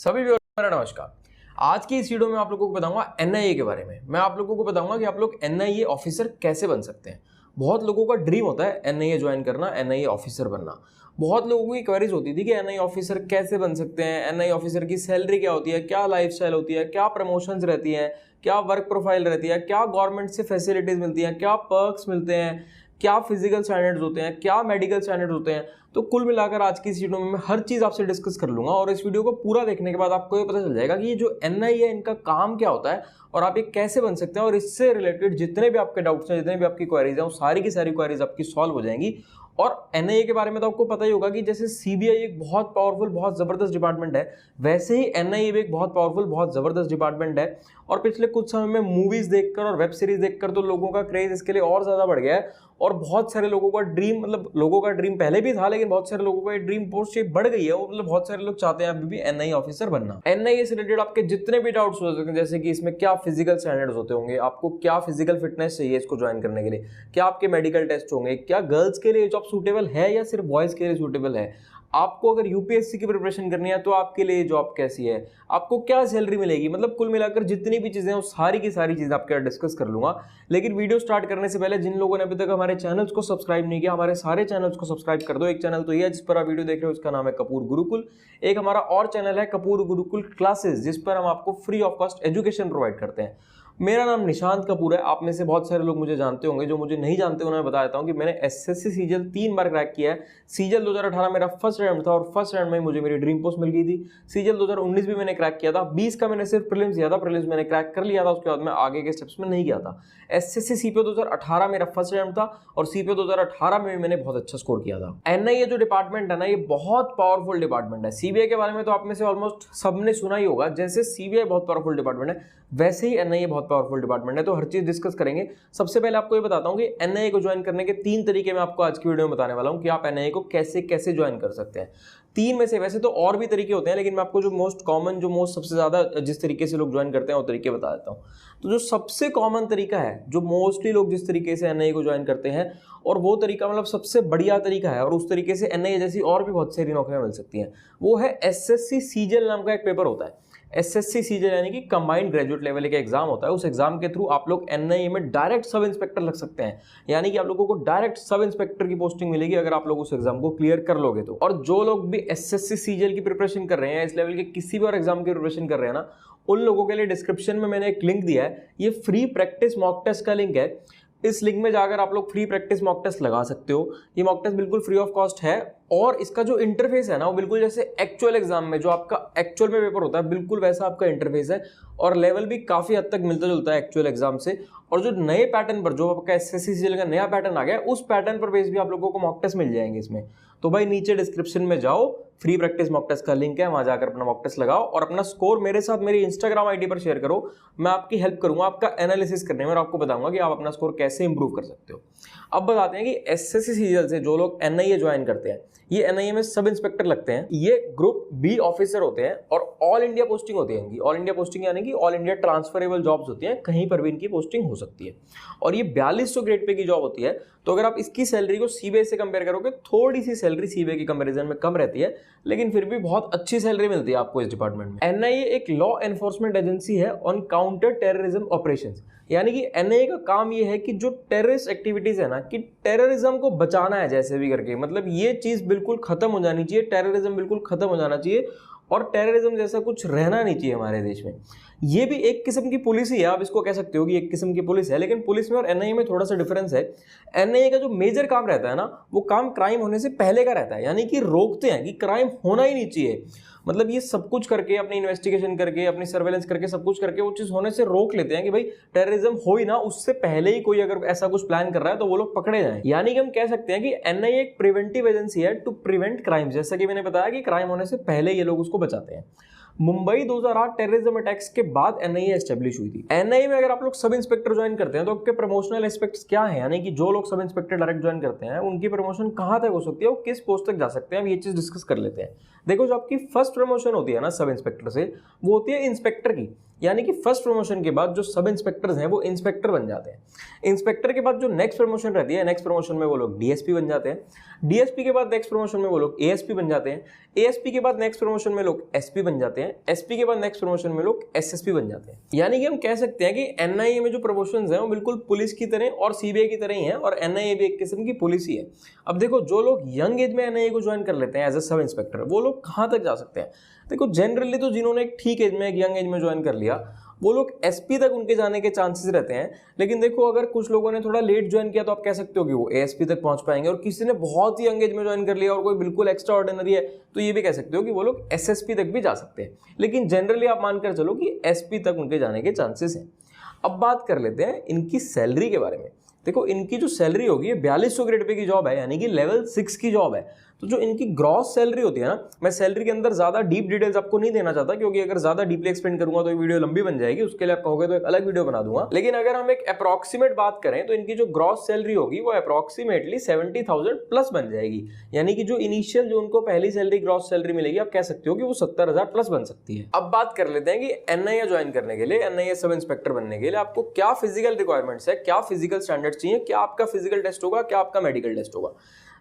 सभी व्यूअर्स मेरा नमस्कार। आज की इस वीडियो में आप लोगों को बताऊंगा एनआईए के बारे में। मैं आप लोगों को बताऊंगा कि आप लोग एनआईए ऑफिसर कैसे बन सकते हैं। बहुत लोगों का ड्रीम होता है एनआईए ज्वाइन करना, एनआईए ऑफिसर बनना। बहुत लोगों की क्वेरीज होती थी कि एनआईए ऑफिसर कैसे बन सकते हैं, एनआईए ऑफिसर की सैलरी क्या होती है, क्या लाइफस्टाइल होती है, क्या प्रमोशंस रहती हैं, क्या वर्क प्रोफाइल रहती है, क्या गवर्नमेंट से फैसिलिटीज मिलती हैं, क्या पर्क्स मिलते हैं, क्या फिजिकल स्टैंडर्ड्स होते हैं, क्या मेडिकल स्टैंडर्ड्स होते हैं। तो कुल मिलाकर आज की इस वीडियो में मैं हर चीज आपसे डिस्कस कर लूंगा और इस वीडियो को पूरा देखने के बाद आपको ये पता चल जाएगा कि ये जो एनआईए है इनका काम क्या होता है और आप ये कैसे बन सकते हैं। और इससे रिलेटेड जितने भी आपके डाउट्स हैं, जितने भी आपकी क्वेरीज हैं, वो सारी की सारी क्वेरीज आपकी सॉल्व हो जाएंगी। और एनआईए के बारे में तो आपको पता ही होगा कि जैसे सीबीआई एक बहुत पावरफुल, बहुत जबरदस्त डिपार्टमेंट है, वैसे ही एनआईए भी एक बहुत पावरफुल, बहुत जबरदस्त डिपार्टमेंट है। और पिछले कुछ समय में मूवीज देखकर और वेब सीरीज देखकर तो लोगों का क्रेज इसके लिए और ज्यादा बढ़ गया है। और बहुत सारे लोगों का ड्रीम, मतलब लोगों का ड्रीम पहले भी था, लेकिन बहुत सारे लोगों का ड्रीम पोस्ट शेप बढ़ गई है। मतलब बहुत सारे लोग चाहते हैं अभी भी एनआईए ऑफिसर बनना। एनआईए से रिलेटेड आपके जितने भी डाउट्स हो सकते हैं, जैसे कि इसमें क्या फिजिकल स्टैंडर्ड्स होते होंगे, आपको क्या फिजिकल फिटनेस चाहिए इसको ज्वाइन करने के लिए, क्या आपके मेडिकल टेस्ट होंगे, क्या गर्ल्स के लिए जॉब सूटेबल है या सिर्फ बॉयज के लिए सूटेबल है, आपको अगर यूपीएससी की प्रिपरेशन करनी है तो आपके लिए जॉब कैसी है, आपको क्या सैलरी मिलेगी, मतलब कुल मिलाकर जितनी भी चीजें हैं वो सारी की सारी चीजें आपके साथ डिस्कस कर लूंगा। लेकिन वीडियो स्टार्ट करने से पहले जिन लोगों ने अभी तक हमारे चैनल्स को सब्सक्राइब नहीं किया, हमारे सारे चैनल्स को सब्सक्राइब कर दो। एक चैनल तो ये है जिस पर आप वीडियो देख रहे हो, उसका नाम है कपूर गुरुकुल। एक हमारा और चैनल है कपूर गुरुकुल क्लासेस, जिस पर हम आपको free of cost education provide करते हैं। मेरा नाम निशांत कपूर है। आप में से बहुत सारे लोग मुझे जानते होंगे, जो मुझे नहीं जानते उन्हें बता देता हूं कि मैंने एसएससी सीजीएल 3 बार क्रैक किया है। सीजीएल 2018 मेरा फर्स्ट रैंक था और फर्स्ट रैंक में मुझे मेरी ड्रीम पोस्ट मिल गई थी। सीजीएल 2019 भी मैंने क्रैक किया था। 20 का मैंने सिर्फ प्रीलिम्स दिया था, प्रीलिम्स मैंने क्रैक कर लिया था, उसके बाद मैं आगे के स्टेप्स में नहीं गया था। एसएससी सीपीओ 2018 मेरा फर्स्ट रैंक था और सीपीओ 2018 में भी मैंने बहुत अच्छा स्कोर किया था। एनआईए जो डिपार्टमेंट है ना, ये बहुत पावरफुल डिपार्टमेंट है। सीबीआई के बारे में तो आप में से ऑलमोस्ट सबने सुना ही होगा। जैसे सीबीआई बहुत पावरफुल डिपार्टमेंट है, वैसे ही एनआईए बहुत पावरफुल डिपार्टमेंट है। तो हर चीज डिस्कस करेंगे। सबसे पहले आपको ये बताता हूं कि एनआईए को ज्वाइन करने के 3 तरीके मैं आपको आज की वीडियो में बताने वाला हूं कि आप एनआईए को कैसे कैसे ज्वाइन कर सकते हैं। 3 में से वैसे तो और भी तरीके होते हैं, लेकिन मैं आपको जो मोस्ट कॉमन, जो मोस्ट सबसे ज्यादा जिस तरीके से लोग ज्वाइन करते हैं वो तरीके बता देता हूं। तो जो सबसे कॉमन तरीका है, जो मोस्टली लोग जिस तरीके से एनआईए को ज्वाइन करते हैं, और वो तरीका मतलब सबसे बढ़िया तरीका है, और उस तरीके से एनआईए जैसी और भी बहुत सारी नौकरियां मिल सकती हैं, वो है एसएससी सीजीएल नाम का एक पेपर होता है। एसएससी सीजीएल यानी कि कंबाइंड ग्रेजुएट लेवल का एग्जाम होता है। उस एग्जाम के थ्रू आप लोग एनआईए में डायरेक्ट सब इंस्पेक्टर लग सकते हैं, यानी कि आप लोगों को डायरेक्ट सब इंस्पेक्टर की पोस्टिंग मिलेगी अगर आप लोग उस एग्जाम को क्लियर कर लोगे तो। और जो लोग भी एसएससी सीजीएल की प्रिपरेशन कर रहे हैं, इस लेवल के किसी भी और एग्जाम की प्रिपरेशन कर रहे हैं ना, उन लोगों के लिए डिस्क्रिप्शन में मैंने एक लिंक दिया है। ये फ्री प्रैक्टिस मॉक टेस्ट का लिंक है। इस लिंक में जाकर आप लोग फ्री प्रैक्टिस मॉक टेस्ट लगा सकते हो। ये मॉक टेस्ट बिल्कुल फ्री ऑफ कॉस्ट है और इसका जो इंटरफेस है ना, वो बिल्कुल जैसे एक्चुअल एग्जाम में जो आपका एक्चुअल में पेपर होता है, बिल्कुल वैसा आपका इंटरफेस है। और लेवल भी काफी हद तक मिलता जुलता है एक्चुअल एग्जाम से। और जो नए पैटर्न पर, जो आपका एसएससी सीजीएल का नया पैटर्न आ गया, उस पैटर्न पर बेस भी आप लोगों को मॉक टेस्ट मिल जाएंगे इसमें। तो भाई नीचे डिस्क्रिप्शन में जाओ, फ्री प्रैक्टिस मॉक टेस्ट का लिंक है, वहां जाकर अपना मॉक टेस्ट लगाओ और अपना स्कोर मेरे साथ मेरी इंस्टाग्राम आईडी पर शेयर करो। मैं आपकी हेल्प करूंगा आपका एनालिसिस करने में और आपको बताऊंगा कि आप अपना स्कोर कैसे इंप्रूव कर सकते हो। अब बताते हैं कि एसएससी सीजीएल से जो लोग एनआईए ज्वाइन करते हैं, ये एनआईए में सब इंस्पेक्टर लगते हैं। ये ग्रुप बी ऑफिसर होते हैं और ऑल इंडिया पोस्टिंग होती है इनकी। ऑल इंडिया पोस्टिंग यानी कि ऑल इंडिया ट्रांसफरेबल जॉब्स होती हैं, कहीं पर भी इनकी पोस्टिंग हो सकती है। और ये 4200 ग्रेड पे की जॉब होती है। तो अगर आप इसकी सैलरी को सीबीआई से कंपेयर करोगे, थोड़ी सी सैलरी सीबीआई की कंपैरिजन में कम रहती है, लेकिन फिर भी बहुत अच्छी सैलरी मिलती है आपको इस डिपार्टमेंट में। एनआईए एक लॉ एनफोर्समेंट एजेंसी है ऑन काउंटर टेररिज्म ऑपरेशंस। यानी कि एनआईए का काम ये है कि जो टेररिस्ट एक्टिविटीज है ना, कि टेररिज्म को बचाना है जैसे भी करके, मतलब ये चीज बिल्कुल खत्म हो जानी चाहिए, टेररिज्म बिल्कुल खत्म हो जाना चाहिए और टेररिज्म जैसा कुछ रहना नहीं चाहिए हमारे देश में। ये भी एक किस्म की पुलिस ही है, आप इसको कह सकते हो कि एक किस्म की पुलिस है, लेकिन पुलिस में और एनआईए में थोड़ा सा डिफरेंस है। एनआईए का जो मेजर काम रहता है ना, वो काम क्राइम होने से पहले का रहता है, यानी कि रोकते हैं कि क्राइम होना ही नहीं चाहिए। मतलब ये सब कुछ करके, अपनी इन्वेस्टिगेशन करके, अपनी सर्वेलेंस करके, सब कुछ करके वो चीज होने से रोक लेते हैं कि भाई टेररिज्म हो ही ना, उससे पहले ही कोई अगर ऐसा कुछ प्लान कर रहा है तो वो लोग पकड़े जाएं। यानी कि हम कह सकते हैं कि एनआईए एक प्रिवेंटिव एजेंसी है टू प्रिवेंट क्राइम। जैसा कि मैंने बताया कि क्राइम होने से पहले ये लोग उसको बचाते हैं। मुंबई 2008 टेररिज्म अटैक्स के बाद एनआईए एस्टेब्लिश हुई थी। एनआईए में अगर आप लोग सब इंस्पेक्टर ज्वाइन करते हैं तो आपके प्रमोशनल एस्पेक्ट्स क्या है, यानी कि जो लोग सब इंस्पेक्टर डायरेक्ट ज्वाइन करते हैं उनकी प्रमोशन कहां तक हो सकती है, वो किस पोस्ट तक जा सकते हैं, अब ये चीज डिस्कस कर लेते हैं। देखो, जो आपकी फर्स्ट प्रमोशन होती है ना सब इंस्पेक्टर से, वो होती है इंस्पेक्टर की। यानी कि फर्स्ट प्रमोशन के बाद जो सब इंस्पेक्टर्स हैं वो इंस्पेक्टर बन जाते हैं। इंस्पेक्टर के बाद जो नेक्स्ट प्रमोशन रहती है, नेक्स्ट प्रमोशन में वो लोग डीएसपी बन जाते हैं। डीएसपी के बाद नेक्स्ट प्रमोशन में वो लोग एएसपी बन जाते हैं। एएसपी के बाद नेक्स्ट प्रमोशन में लोग एसपी बन जाते हैं। हैं, एसपी के बाद नेक्स्ट प्रमोशन में लोग एसएसपी बन जाते हैं। यानी कि हम कह सकते हैं कि एनआईए में जो प्रमोशंस हैं वो बिल्कुल पुलिस की तरह और सीबीआई की तरह ही हैं, और एनआईए भी एक किस्म की पुलिस ही है। अब देखो, जो लोग यंग एज में एनआईए को ज्वाइन कर लेते हैं एज ए सब इंस्पेक्टर, वो लोग कहाँ तक जा सकते हैं? देखो, जनरली तो जिन्होंने एक ठीक एज में, एक यंग एज में ज्वाइन कर लिया, वो लोग एसपी तक उनके जाने के चांसेस रहते हैं। लेकिन देखो, अगर कुछ लोगों ने थोड़ा लेट ज्वाइन किया तो आप कह सकते हो कि वो एएसपी तक पहुंच पाएंगे, और किसी ने बहुत ही यंग एज में ज्वाइन कर लिया और कोई बिल्कुल एक्स्ट्रा ऑर्डिनरी है तो ये भी कह सकते हो कि वो लोग एसएसपी तक भी जा सकते हैं। लेकिन जनरली आप मानकर चलो कि एसपी तक उनके जाने के चांसेस हैं। अब बात कर लेते हैं इनकी सैलरी के बारे में। देखो, इनकी जो सैलरी होगी ये 4200 ग्रेड पे की जॉब है, यानी कि लेवल 6 की जॉब है। तो जो इनकी ग्रॉस सैलरी होती है ना, मैं सैलरी के अंदर ज्यादा डीप डिटेल्स आपको नहीं देना चाहता, क्योंकि अगर ज्यादा डीपली एक्सप्लेन करूंगा तो ये वीडियो लंबी बन जाएगी, उसके लिए आप कहोगे तो एक अलग वीडियो बना दूंगा। लेकिन अगर हम एक अप्रॉक्सीमेट बात करें तो इनकी जो ग्रॉस सैलरी होगी वो अप्रॉक्सीमेटली 70,000 प्लस बन जाएगी। यानी कि जो इनिशियल जो उनको पहली सैलरी ग्रॉस सैलरी मिलेगी, आप कह सकते हो कि वो 70,000 प्लस बन सकती है। अब बात कर लेते हैं कि एनआईए ज्वाइन करने के लिए, एनआईए सब इंस्पेक्टर बनने के लिए आपको क्या फिजिकल रिक्वायरमेंट्स है, क्या फिजिकल स्टैंडर्ड चाहिए, क्या आपका फिजिकल टेस्ट होगा, क्या आपका मेडिकल टेस्ट होगा।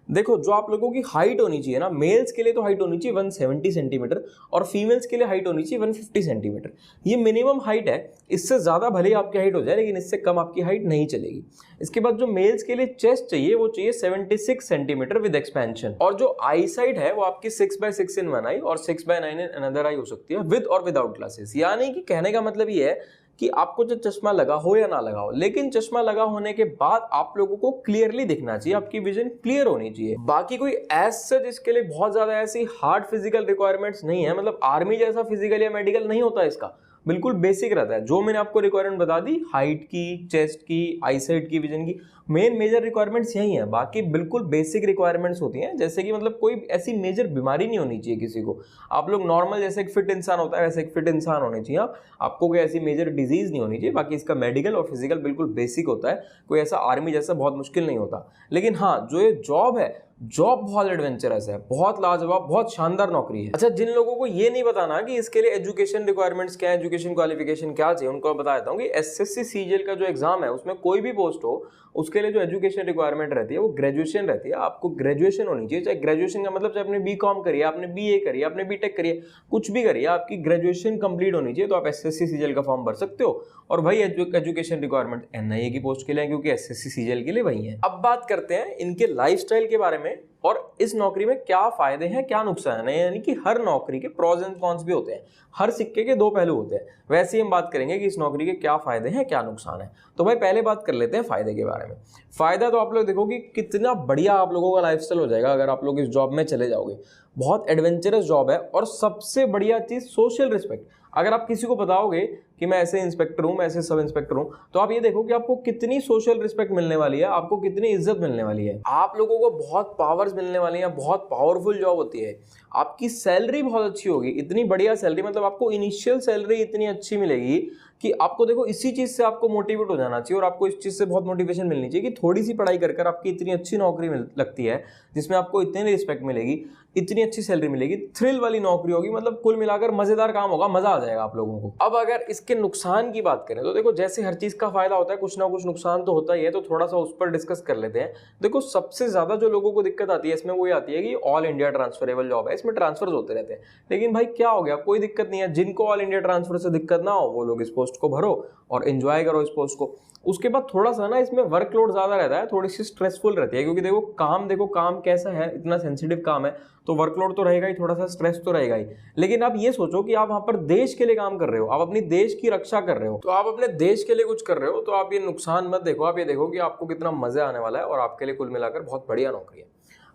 देखो, जो आप लोगों की हाइट होनी चाहिए ना, मेल्स के लिए तो हाइट होनी चाहिए 170 सेंटीमीटर और फीमेल्स के लिए हाइट होनी चाहिए 150 सेंटीमीटर। ये मिनिमम हाइट है, इससे ज्यादा भले ही आपकी हाइट हो जाए लेकिन इससे कम आपकी हाइट नहीं चलेगी। इसके बाद जो मेल्स के लिए चेस्ट चाहिए वो चाहिए 76 सेंटीमीटर विद एक्सपेंशन, और जो आई साइड है वो आपकी 6/6 इन वन आई और 6/9 इन अनदर आई हो सकती है, विद और विदाउट ग्लासेस। यानी कि कहने का मतलब ये है कि आपको जो चश्मा लगा हो या ना लगा हो, लेकिन चश्मा लगा होने के बाद आप लोगों को क्लियरली दिखना चाहिए, आपकी विजन क्लियर होनी चाहिए। बाकी कोई एज सच इसके लिए बहुत ज्यादा ऐसी हार्ड फिजिकल रिक्वायरमेंट्स नहीं है, मतलब आर्मी जैसा फिजिकल या मेडिकल नहीं होता इसका, बिल्कुल बेसिक रहता है। जो मैंने आपको रिक्वायरमेंट बता दी, हाइट की, चेस्ट की, आईसाइट की, विजन की, मेन मेजर रिक्वायरमेंट्स यही है। बाकी बिल्कुल बेसिक रिक्वायरमेंट्स होती हैं, जैसे कि मतलब कोई ऐसी मेजर बीमारी नहीं होनी चाहिए किसी को। आप लोग नॉर्मल जैसे एक फिट इंसान होता है वैसे एक फिट इंसान होने चाहिए आपको कोई ऐसी मेजर डिजीज नहीं होनी चाहिए। बाकी इसका मेडिकल और फिजिकल बिल्कुल बेसिक होता है, कोई ऐसा आर्मी जैसा बहुत मुश्किल नहीं होता। लेकिन हाँ, जो ये जॉब है, जॉब बहुत एडवेंचरस है, बहुत लाजवाब, बहुत शानदार नौकरी है। अच्छा, जिन लोगों को ये नहीं बताना कि इसके लिए एजुकेशन रिक्वायरमेंट्स क्या है, एजुकेशन क्वालिफिकेशन क्या चाहिए, उनको बता देता हूँ कि एसएससी सीजीएल का जो एग्जाम है उसमें कोई भी पोस्ट हो, उसके लिए जो एजुकेशन रिक्वायरमेंट रहती है वो ग्रेजुएशन रहती है। आपको ग्रेजुएशन होनी चाहिए, चाहे ग्रेजुएशन का मतलब चाहे आपने बीकॉम करी है, आपने बीए करी है, आपने बीटेक करी है, कुछ भी करी है, आपकी ग्रेजुएशन कंप्लीट होनी चाहिए, तो आप एसएससी सीजीएल का फॉर्म भर सकते हो। और भाई एजुकेशन रिक्वायरमेंट एनआईए की पोस्ट के लिए, क्योंकि एसएससी सीजीएल के लिए वही है। अब बात करते हैं इनके लाइफस्टाइल के बारे में और इस नौकरी में क्या फायदे हैं, क्या नुकसान है। यानी कि हर नौकरी के प्रोज एंड कॉन्स भी होते हैं, हर सिक्के के दो पहलू होते हैं। वैसे ही हम बात करेंगे कि इस नौकरी के क्या फायदे हैं, क्या नुकसान है। तो भाई पहले बात कर लेते हैं फायदे के बारे में। फायदा तो आप लोग देखो कि कितना बढ़िया आप लोगों का लाइफस्टाइल हो जाएगा अगर आप लोग इस जॉब में चले जाओगे। बहुत एडवेंचरस जॉब है, और सबसे बढ़िया चीज सोशल रिस्पेक्ट। अगर आप किसी को बताओगे कि मैं ऐसे इंस्पेक्टर हूं, मैं ऐसे सब इंस्पेक्टर हूं, तो आप ये देखो कि आपको कितनी सोशल रिस्पेक्ट मिलने वाली है, आपको कितनी इज्जत मिलने वाली है, आप लोगों को बहुत पावर्स मिलने वाली हैं। बहुत पावरफुल जॉब होती है। आपकी सैलरी बहुत अच्छी होगी, इतनी बढ़िया सैलरी, मतलब आपको इनिशियल सैलरी इतनी अच्छी मिलेगी कि आपको देखो इसी चीज से आपको मोटिवेट हो जाना चाहिए, और आपको इस चीज से बहुत मोटिवेशन मिलनी चाहिए कि थोड़ी सी पढ़ाई कर आपकी इतनी अच्छी नौकरी लगती है जिसमें आपको इतनी रिस्पेक्ट मिलेगी, इतनी अच्छी सैलरी मिलेगी, थ्रिल वाली नौकरी होगी, मतलब कुल मिलाकर मजेदार काम होगा, मजा आ जाएगा आप लोगों को। अब अगर इसके नुकसान की बात करें तो देखो, जैसे हर चीज का फायदा होता है कुछ ना कुछ नुकसान तो होता ही है, तो थोड़ा सा उस पर डिस्कस कर लेते हैं। देखो, सबसे ज्यादा जो लोगों को दिक्कत आती है इसमें वो ये आती है कि ऑल इंडिया ट्रांसफरेबल जॉब है, इसमें ट्रांसफर होते रहते हैं। लेकिन भाई क्या हो गया, कोई दिक्कत नहीं है। जिनको ऑल इंडिया ट्रांसफर से दिक्कत ना हो वो लोग इस पोस्ट को भरो और एंजॉय करो इस पोस्ट को। उसके बाद थोड़ा सा ना इसमें वर्कलोड ज्यादा रहता है, थोड़ी सी स्ट्रेसफुल रहती है, क्योंकि देखो काम कैसा है, इतना सेंसिटिव काम है, तो वर्कलोड तो रहेगा ही, थोड़ा सा स्ट्रेस तो रहेगा ही। लेकिन आप ये सोचो कि आप वहां पर देश के लिए काम कर रहे हो, आप अपनी देश की रक्षा कर रहे हो, तो आप अपने देश के लिए कुछ कर रहे हो, तो आप ये नुकसान मत देखो, आप ये देखो कि आपको कितना मजा आने वाला है, और आपके लिए कुल मिलाकर बहुत बढ़िया नौकरी है।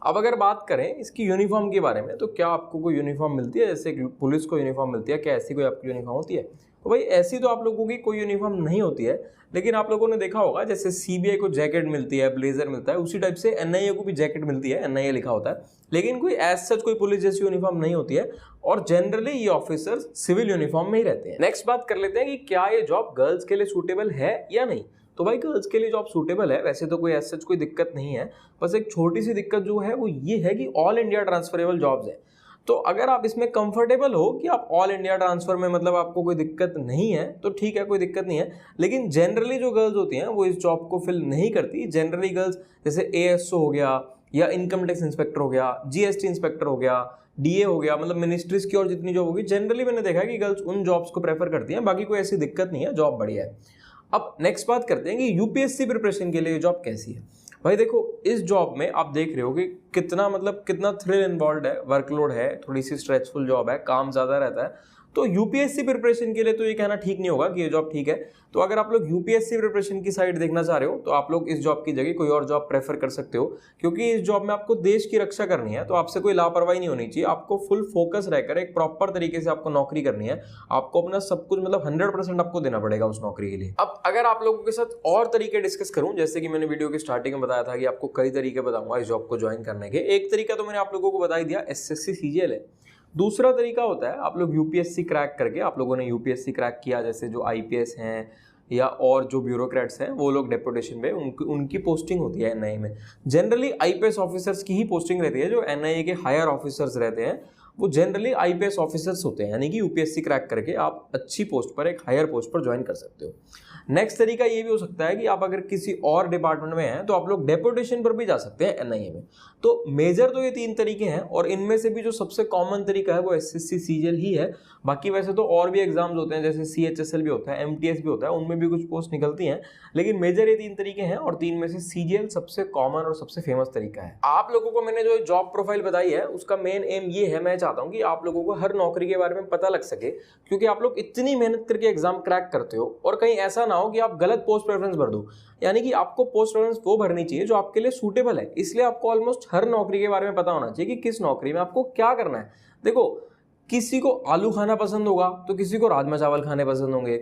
अब अगर बात करें इसकी यूनिफॉर्म के बारे में, तो क्या आपको कोई यूनिफॉर्म मिलती है, जैसे पुलिस को यूनिफॉर्म मिलती है, क्या ऐसी कोई आपकी यूनिफॉर्म होती है? तो भाई ऐसी तो आप लोगों की कोई यूनिफॉर्म नहीं होती है, लेकिन आप लोगों ने देखा होगा जैसे सीबीआई को जैकेट मिलती है, ब्लेजर मिलता है, उसी टाइप से एनआईए को भी जैकेट मिलती है, एनआईए लिखा होता है, लेकिन कोई एज सच कोई पुलिस जैसी यूनिफॉर्म नहीं होती है, और जनरली ये ऑफिसर्स सिविल यूनिफॉर्म में ही रहते हैं। नेक्स्ट बात कर लेते हैं कि क्या ये जॉब गर्ल्स के लिए सूटेबल है या नहीं। तो भाई गर्ल्स के लिए जॉब सूटेबल है, वैसे तो कोई एज सच कोई दिक्कत नहीं है, बस एक छोटी सी दिक्कत जो है वो ये है कि ऑल इंडिया ट्रांसफरेबल जॉब्स है। तो अगर आप इसमें कंफर्टेबल हो कि आप ऑल इंडिया ट्रांसफर में, मतलब आपको कोई दिक्कत नहीं है, तो ठीक है, कोई दिक्कत नहीं है। लेकिन जनरली जो गर्ल्स होती हैं वो इस जॉब को फिल नहीं करती। जनरली गर्ल्स जैसे एएसओ हो गया, या इनकम टैक्स इंस्पेक्टर हो गया, जीएसटी इंस्पेक्टर हो गया, डीए हो गया, मतलब मिनिस्ट्रीज की और जितनी जॉब होगी, जनरली मैंने देखा है कि गर्ल्स उन जॉब्स को प्रेफर करती हैं। बाकी कोई ऐसी दिक्कत नहीं है, जॉब बढ़िया है। अब नेक्स्ट बात करते हैं कि यूपीएससी प्रिपरेशन के लिए ये जॉब कैसी है। भाई देखो, इस जॉब में आप देख रहे हो कि कितना थ्रिल इन्वॉल्व है, वर्कलोड है, थोड़ी सी स्ट्रेसफुल जॉब है, काम ज़्यादा रहता है। तो यूपीएससी प्रिपरेशन के लिए तो ये कहना ठीक नहीं होगा कि ये जॉब ठीक है। तो अगर आप लोग यूपीएससी प्रिपरेशन की साइड देखना चाह रहे हो तो आप लोग इस जॉब की जगह कोई और जॉब प्रेफर कर सकते हो, क्योंकि इस जॉब में आपको देश की रक्षा करनी है। तो आपसे कोई लापरवाही नहीं होनी चाहिए, आपको फुल फोकस रहकर एक प्रॉपर तरीके से आपको नौकरी करनी है। आपको अपना सब कुछ मतलब 100% आपको देना पड़ेगा उस नौकरी के लिए। अब अगर आप लोगों के साथ और तरीके डिस्कस करूं, जैसे कि मैंने वीडियो की स्टार्टिंग में बताया था कि आपको कई तरीके बताऊंगा इस जॉब को ज्वाइन करने के। एक तरीका तो मैंने आप लोगों को बता ही दिया, एसएससी सीजीएल है। दूसरा तरीका होता है आप लोग यूपीएससी क्रैक करके, आप लोगों ने यूपीएससी क्रैक किया, जैसे जो आईपीएस हैं या और जो ब्यूरोक्रेट्स हैं वो लोग डेपुटेशन पे उनकी पोस्टिंग होती है एनआईए में। जनरली आईपीएस ऑफिसर्स की ही पोस्टिंग रहती है। जो एनआईए के हायर ऑफिसर्स रहते हैं वो जनरली आईपीएस ऑफिसर्स होते हैं, यानी कि यूपीएससी क्रैक करके आप अच्छी पोस्ट पर, एक हायर पोस्ट पर ज्वाइन कर सकते हो। नेक्स्ट तरीका ये भी हो सकता है कि आप अगर किसी और डिपार्टमेंट में हैं तो आप लोग डेपुटेशन पर भी जा सकते हैं एनआईए में। तो मेजर तो ये 3 तरीके हैं, और इनमें से भी जो सबसे कॉमन तरीका है वो एसएससी सीजीएल ही है। बाकी वैसे तो और भी एग्जाम्स होते हैं, जैसे सीएचएसएल भी होता है, एमटीएस भी होता है, उनमें भी कुछ पोस्ट निकलती हैं, लेकिन मेजर ये 3 तरीके हैं और 3 में से सीजीएल सबसे कॉमन और सबसे फेमस तरीका है। आप लोगों को मैंने जो जॉब प्रोफाइल बताई है उसका मेन एम ये है, मैं चाहता हूँ कि आप लोगों को हर नौकरी के बारे में पता लग सके, क्योंकि आप लोग इतनी मेहनत करके एग्जाम क्रैक करते हो और कहीं ऐसा ना हो कि आप गलत पोस्ट प्रेफरेंस भर दो। यानी कि आपको पोस्ट प्रेफरेंस वो भरनी चाहिए जो आपके लिए सूटेबल है। इसलिए आपको ऑलमोस्ट हर नौकरी के बारे में पता होना चाहिए कि किस नौकरी में आपको क्या करना है। देखो, किसी को आलू खाना पसंद होगा तो किसी को राजमा चावल खाने पसंद होंगे,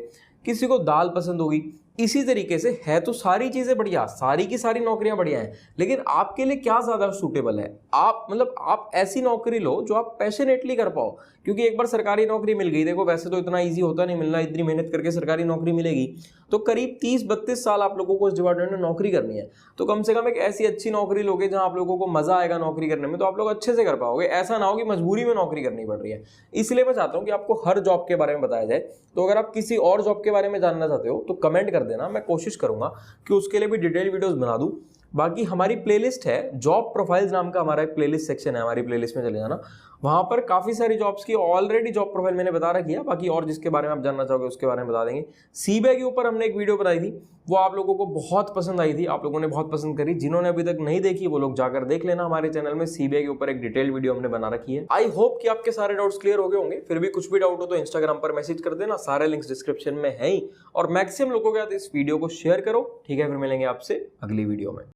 किसी को दाल पसंद होगी। इसी तरीके से है तो सारी चीजें बढ़िया, सारी की सारी नौकरियां बढ़िया हैं, लेकिन आपके लिए क्या ज्यादा सूटेबल है। आप ऐसी नौकरी लो जो आप पैशनेटली कर पाओ, क्योंकि एक बार सरकारी नौकरी मिल गई, देखो वैसे तो इतना इजी होता नहीं मिलना, इतनी मेहनत करके सरकारी नौकरी मिलेगी तो करीब 30-32 साल आप लोगों को इस डिपार्टमेंट में नौकरी करनी है। तो कम से कम एक ऐसी अच्छी नौकरी लोगे जहां आप लोगों को मजा आएगा नौकरी करने में, तो आप लोग अच्छे से कर पाओगे। ऐसा ना हो कि मजबूरी में नौकरी करनी पड़ रही है। इसलिए मैं चाहता हूं कि आपको हर जॉब के बारे में बताया जाए। तो अगर आप किसी और जॉब के बारे में जानना चाहते हो तो कमेंट कर देना, मैं कोशिश करूंगा कि उसके लिए भी डिटेल वीडियोस बना दूं। बाकी हमारी प्लेलिस्ट है, जॉब प्रोफाइल्स नाम का हमारा एक प्लेलिस्ट सेक्शन है, हमारी प्लेलिस्ट में चले जाना, वहां पर काफी सारी जॉब्स की ऑलरेडी जॉब प्रोफाइल मैंने बता रखी है। बाकी और जिसके बारे में आप जानना चाहोगे उसके बारे में बता देंगे। सीबीआई के ऊपर हमने एक वीडियो बनाई थी, वो आप लोगों को बहुत पसंद आई थी, आप लोगों ने बहुत पसंद करी। जिन्होंने अभी तक नहीं देखी वो लोग जाकर देख लेना, हमारे चैनल में सीबीआई के ऊपर एक डिटेल वीडियो हमने बना रखी है। आई होप कि आपके सारे डाउट्स क्लियर हो गए होंगे। फिर भी कुछ भी डाउट हो तो इंस्टाग्राम पर मैसेज कर देना, सारे लिंक्स डिस्क्रिप्शन में है ही। और मैक्सिमम लोगों के साथ इस वीडियो को शेयर करो, ठीक है। फिर मिलेंगे आपसे अगली वीडियो में।